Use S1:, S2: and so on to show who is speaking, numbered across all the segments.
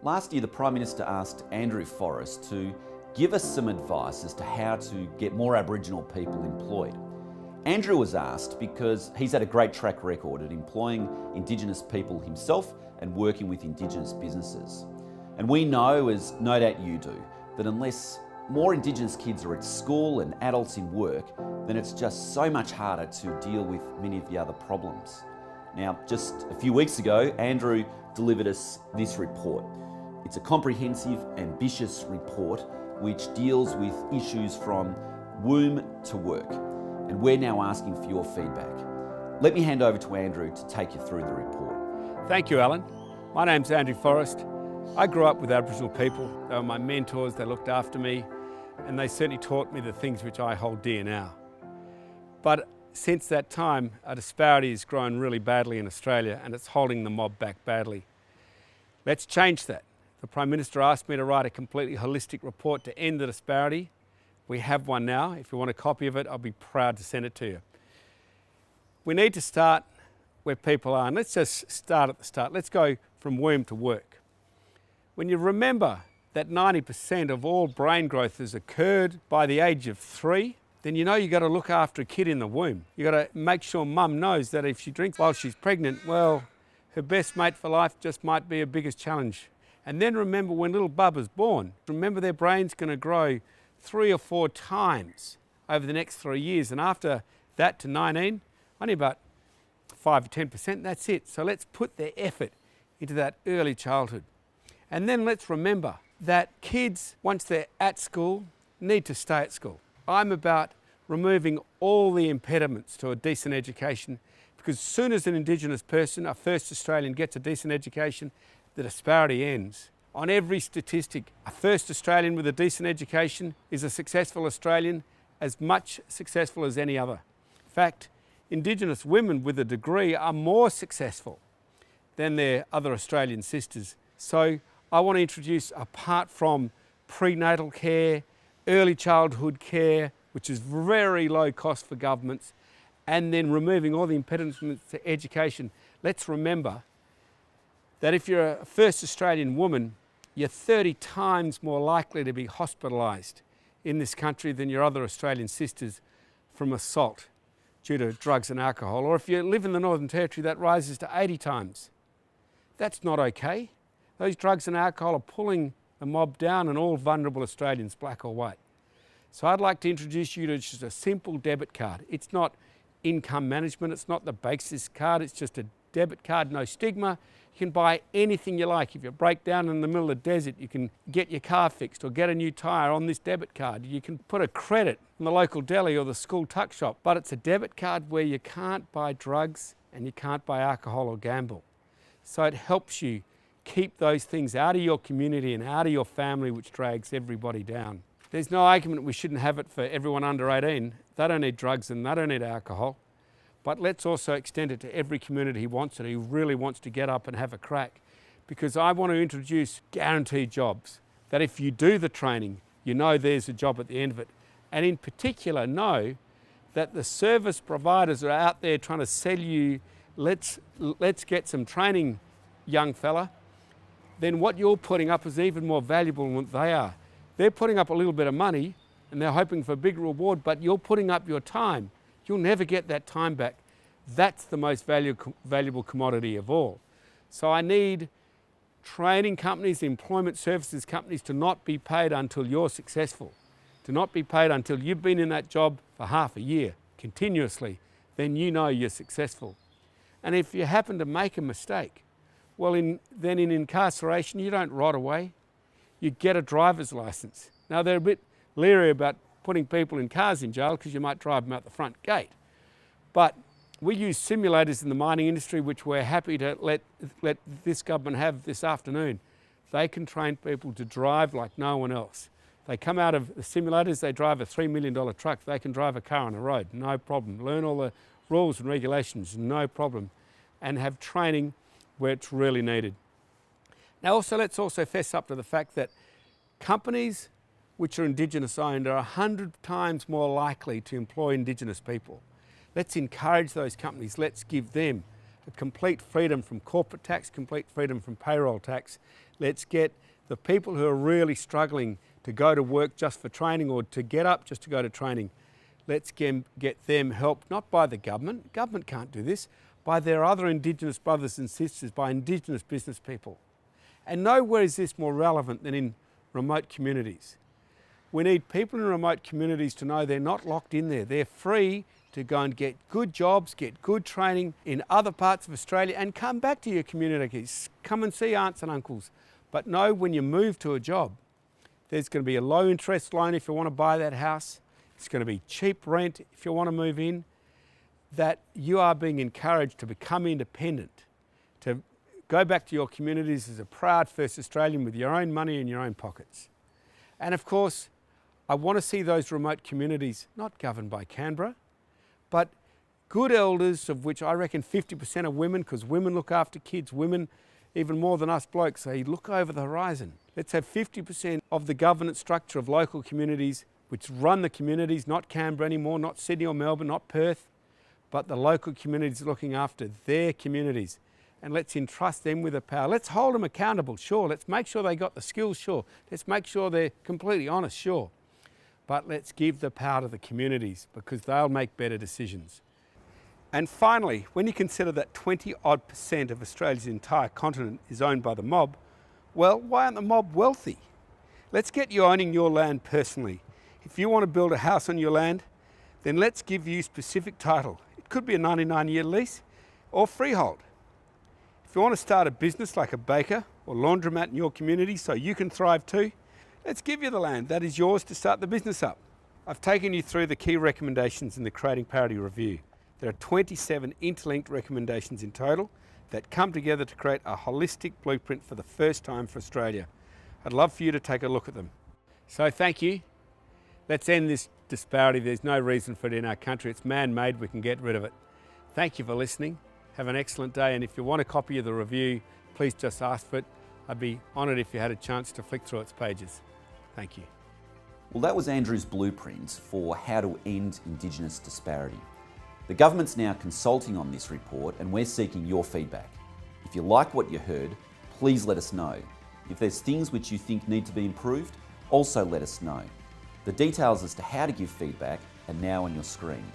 S1: Last year, the Prime Minister asked Andrew Forrest to give us some advice as to how to get more Aboriginal people employed. Andrew was asked because he's had a great track record at employing Indigenous people himself and working with Indigenous businesses. And we know, as no doubt you do, that unless more Indigenous kids are at school and adults in work, then it's just so much harder to deal with many of the other problems. Now, just a few weeks ago, Andrew delivered us this report. It's a comprehensive, ambitious report which deals with issues from womb to work. And we're now asking for your feedback. Let me hand over to Andrew to take you through the report.
S2: Thank you, Alan. My name's Andrew Forrest. I grew up with Aboriginal people. They were my mentors, they looked after me, and they certainly taught me the things which I hold dear now. But since that time, a disparity has grown really badly in Australia, and it's holding the mob back badly. Let's change that. The Prime Minister asked me to write a completely holistic report to end the disparity. We have one now. If you want a copy of it, I'll be proud to send it to you. We need to start where people are, and let's just start at the start. Let's go from womb to work. When you remember that 90% of all brain growth has occurred by the age of 3, then you know you've got to look after a kid in the womb. You've got to make sure mum knows that if she drinks while she's pregnant, well, her best mate for life just might be her biggest challenge. And then remember when little bubba's born, remember their brain's going to grow 3 or 4 times over the next 3 years. And after that to 19, only about 5 or 10%, that's it. So let's put their effort into that early childhood. And then let's remember that kids, once they're at school, need to stay at school. I'm about removing all the impediments to a decent education, because as soon as an Indigenous person, a first Australian, gets a decent education, the disparity ends. On every statistic, a first Australian with a decent education is a successful Australian, as much successful as any other. In fact, Indigenous women with a degree are more successful than their other Australian sisters. So I want to introduce, apart from prenatal care, early childhood care, which is very low cost for governments, and then removing all the impediments to education, let's remember that if you're a first Australian woman, you're 30 times more likely to be hospitalised in this country than your other Australian sisters from assault due to drugs and alcohol. Or if you live in the Northern Territory, that rises to 80 times. That's not okay. Those drugs and alcohol are pulling the mob down and all vulnerable Australians, black or white. So I'd like to introduce you to just a simple debit card. It's not income management, it's not the basis card, it's just a debit card, no stigma. You can buy anything you like. If you break down in the middle of the desert, you can get your car fixed or get a new tyre on this debit card. You can put a credit in the local deli or the school tuck shop, but it's a debit card where you can't buy drugs and you can't buy alcohol or gamble. So it helps you keep those things out of your community and out of your family, which drags everybody down. There's no argument we shouldn't have it for everyone under 18. They don't need drugs and they don't need alcohol. But let's also extend it to every community who wants it, who really wants to get up and have a crack. Because I want to introduce guaranteed jobs, that if you do the training, you know there's a job at the end of it. And in particular, know that the service providers are out there trying to sell you, let's get some training, young fella. Then what you're putting up is even more valuable than what they are. They're putting up a little bit of money and they're hoping for a big reward, but you're putting up your time. You'll never get that time back. That's the most valuable commodity of all. So I need training companies, employment services companies to not be paid until you're successful, to not be paid until you've been in that job for half a year continuously, then you know you're successful. And if you happen to make a mistake, well, then in incarceration, you don't rot away. You get a driver's license. Now, they're a bit leery about putting people in cars in jail because you might drive them out the front gate. But we use simulators in the mining industry, which we're happy to let this government have this afternoon. They can train people to drive like no one else. They come out of the simulators, they drive a $3 million truck, they can drive a car on the road, no problem. Learn all the rules and regulations, no problem. And have training where it's really needed. Now also, let's also fess up to the fact that companies which are Indigenous owned are 100 times more likely to employ Indigenous people. Let's encourage those companies. Let's give them complete freedom from corporate tax, complete freedom from payroll tax. Let's get the people who are really struggling to go to work just for training or to get up just to go to training. Let's get them help, not by the government. Government can't do this. By their other Indigenous brothers and sisters, by Indigenous business people. And nowhere is this more relevant than in remote communities. We need people in remote communities to know they're not locked in there. They're free to go and get good jobs, get good training in other parts of Australia and come back to your communities. Come and see aunts and uncles. But know when you move to a job, there's going to be a low interest loan if you want to buy that house. It's going to be cheap rent if you want to move in. That you are being encouraged to become independent, to go back to your communities as a proud First Australian with your own money in your own pockets. And of course, I want to see those remote communities not governed by Canberra, but good elders, of which I reckon 50% are women, because women look after kids, women even more than us blokes, they look over the horizon. Let's have 50% of the governance structure of local communities which run the communities, not Canberra anymore, not Sydney or Melbourne, not Perth, but the local communities looking after their communities. And let's entrust them with the power. Let's hold them accountable, sure. Let's make sure they got the skills, sure. Let's make sure they're completely honest, sure. But let's give the power to the communities because they'll make better decisions. And finally, when you consider that 20-odd% of Australia's entire continent is owned by the mob, well, why aren't the mob wealthy? Let's get you owning your land personally. If you want to build a house on your land, then let's give you specific title. It could be a 99-year lease or freehold. If you want to start a business like a baker or laundromat in your community so you can thrive too, let's give you the land that is yours to start the business up. I've taken you through the key recommendations in the Creating Parity Review. There are 27 interlinked recommendations in total that come together to create a holistic blueprint for the first time for Australia. I'd love for you to take a look at them. So thank you. Let's end this disparity. There's no reason for it in our country. It's man-made. We can get rid of it. Thank you for listening. Have an excellent day. And if you want a copy of the review, please just ask for it. I'd be honoured if you had a chance to flick through its pages. Thank you.
S1: Well, that was Andrew's blueprint for how to end Indigenous disparity. The government's now consulting on this report and we're seeking your feedback. If you like what you heard, please let us know. If there's things which you think need to be improved, also let us know. The details as to how to give feedback are now on your screen.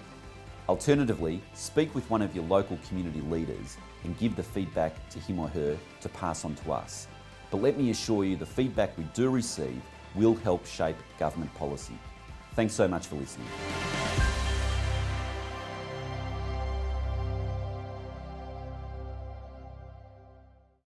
S1: Alternatively, speak with one of your local community leaders and give the feedback to him or her to pass on to us. But let me assure you the feedback we do receive will help shape government policy. Thanks so much for listening.